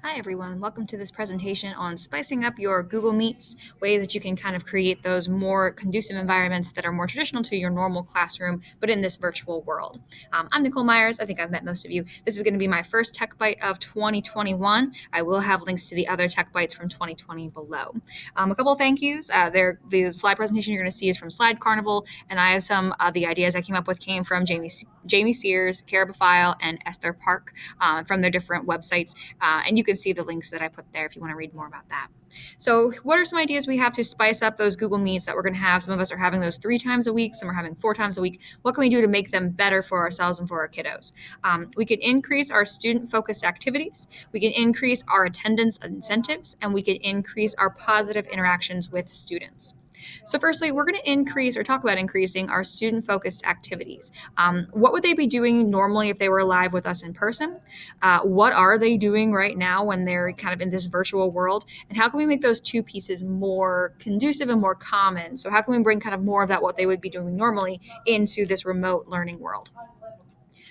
Hi everyone, welcome to this presentation on spicing up your Google Meets, ways that you can kind of create those more conducive environments that are more traditional to your normal classroom, but in this virtual world. I'm Nicole Myers. I think I've met most of you. This is going to be my first Tech Bite of 2021. I will have links to the other Tech Bites from 2020 below. A couple of thank yous. The slide presentation you're going to see is from Slide Carnival, and I have some of the ideas I came up with came from Jamie Sears, Cara Bafile, and Esther Park from their different websites. And you can see the links that I put there if you want to read more about that. So what are some ideas we have to spice up those Google Meets that we're going to have? Some of us are having those 3 times a week. Some are having 4 times a week. What can we do to make them better for ourselves and for our kiddos? We can increase our student-focused activities. We can increase our attendance incentives, and we can increase our positive interactions with students. So firstly, we're going to increase or talk about increasing our student-focused activities. What would they be doing normally if they were live with us in person? What are they doing right now when they're kind of in this virtual world? And how can we make those two pieces more conducive and more common? So how can we bring kind of more of that, what they would be doing normally, into this remote learning world?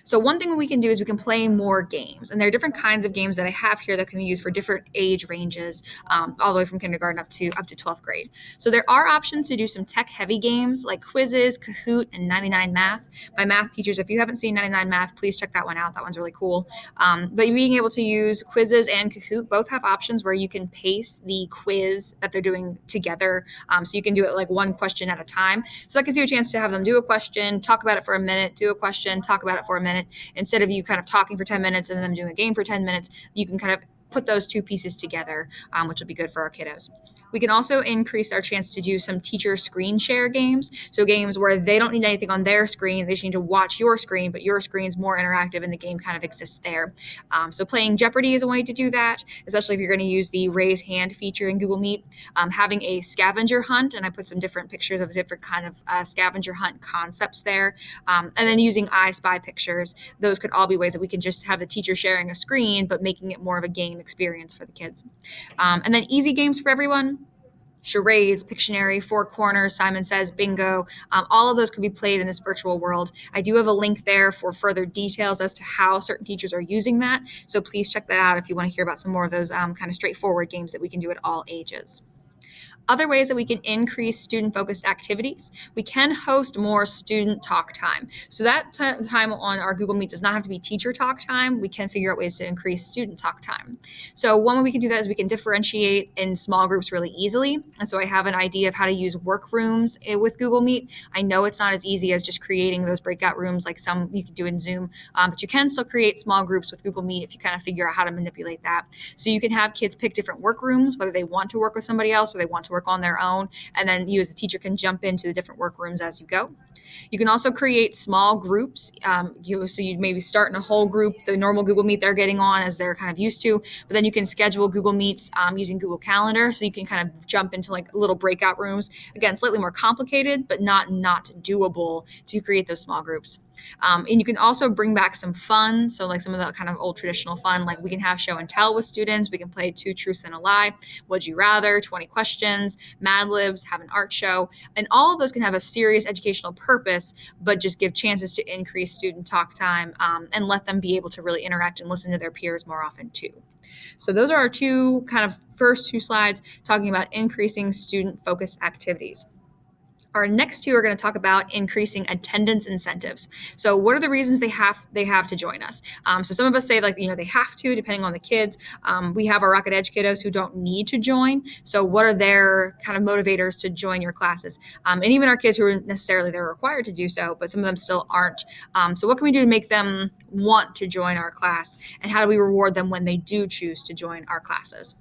So one thing we can do is we can play more games, and there are different kinds of games that I have here that can be used for different age ranges, all the way from kindergarten up to 12th grade. So there are options to do some tech-heavy games like quizzes, Kahoot, and 99 Math. My math teachers, if you haven't seen 99 Math, please check that one out. That one's really cool. But being able to use quizzes and Kahoot both have options where you can pace the quiz that they're doing together. So you can do it like one question at a time. So that gives you a chance to have them do a question, talk about it for a minute, do a question, talk about it for a minute. Instead of you kind of talking for 10 minutes and then doing a game for 10 minutes, you can kind of put those two pieces together, which will be good for our kiddos. We can also increase our chance to do some teacher screen share games. So games where they don't need anything on their screen, they just need to watch your screen, but your screen's more interactive and the game kind of exists there. So playing Jeopardy is a way to do that, especially if you're going to use the raise hand feature in Google Meet. Having a scavenger hunt, and I put some different pictures of different kind of scavenger hunt concepts there. And then using I Spy pictures. Those could all be ways that we can just have the teacher sharing a screen, but making it more of a game experience for the kids. And then easy games for everyone. Charades, Pictionary, Four Corners, Simon Says, Bingo, all of those could be played in this virtual world. I do have a link there for further details as to how certain teachers are using that. So please check that out if you want to hear about some more of those kind of straightforward games that we can do at all ages. Other ways that we can increase student-focused activities, we can host more student talk time. So that time on our Google Meet does not have to be teacher talk time. We can figure out ways to increase student talk time. So one way we can do that is we can differentiate in small groups really easily. And so I have an idea of how to use workrooms with Google Meet. I know it's not as easy as just creating those breakout rooms like some you could do in Zoom, but you can still create small groups with Google Meet if you kind of figure out how to manipulate that. So you can have kids pick different workrooms, whether they want to work with somebody else or they want to work on their own, and then you as a teacher can jump into the different work rooms as you go. You can also create small groups. So you maybe start in a whole group, the normal Google Meet they're getting on as they're kind of used to, but then you can schedule Google Meets using Google Calendar, so you can kind of jump into like little breakout rooms. Again, slightly more complicated, but not doable to create those small groups. And you can also bring back some fun. So like some of the kind of old traditional fun, like we can have show and tell with students. We can play 2 truths and a lie, would you rather, 20 questions, Mad Libs, have an art show. And all of those can have a serious educational purpose, but just give chances to increase student talk time and let them be able to really interact and listen to their peers more often too. So those are our first two slides talking about increasing student-focused activities. Our next two are going to talk about increasing attendance incentives. So what are the reasons they have to join us? So some of us say they have to, depending on the kids. We have our Rocket Edge kiddos who don't need to join. So what are their kind of motivators to join your classes? And even our kids who are necessarily they're required to do so, but some of them still aren't. So what can we do to make them want to join our class? And how do we reward them when they do choose to join our classes?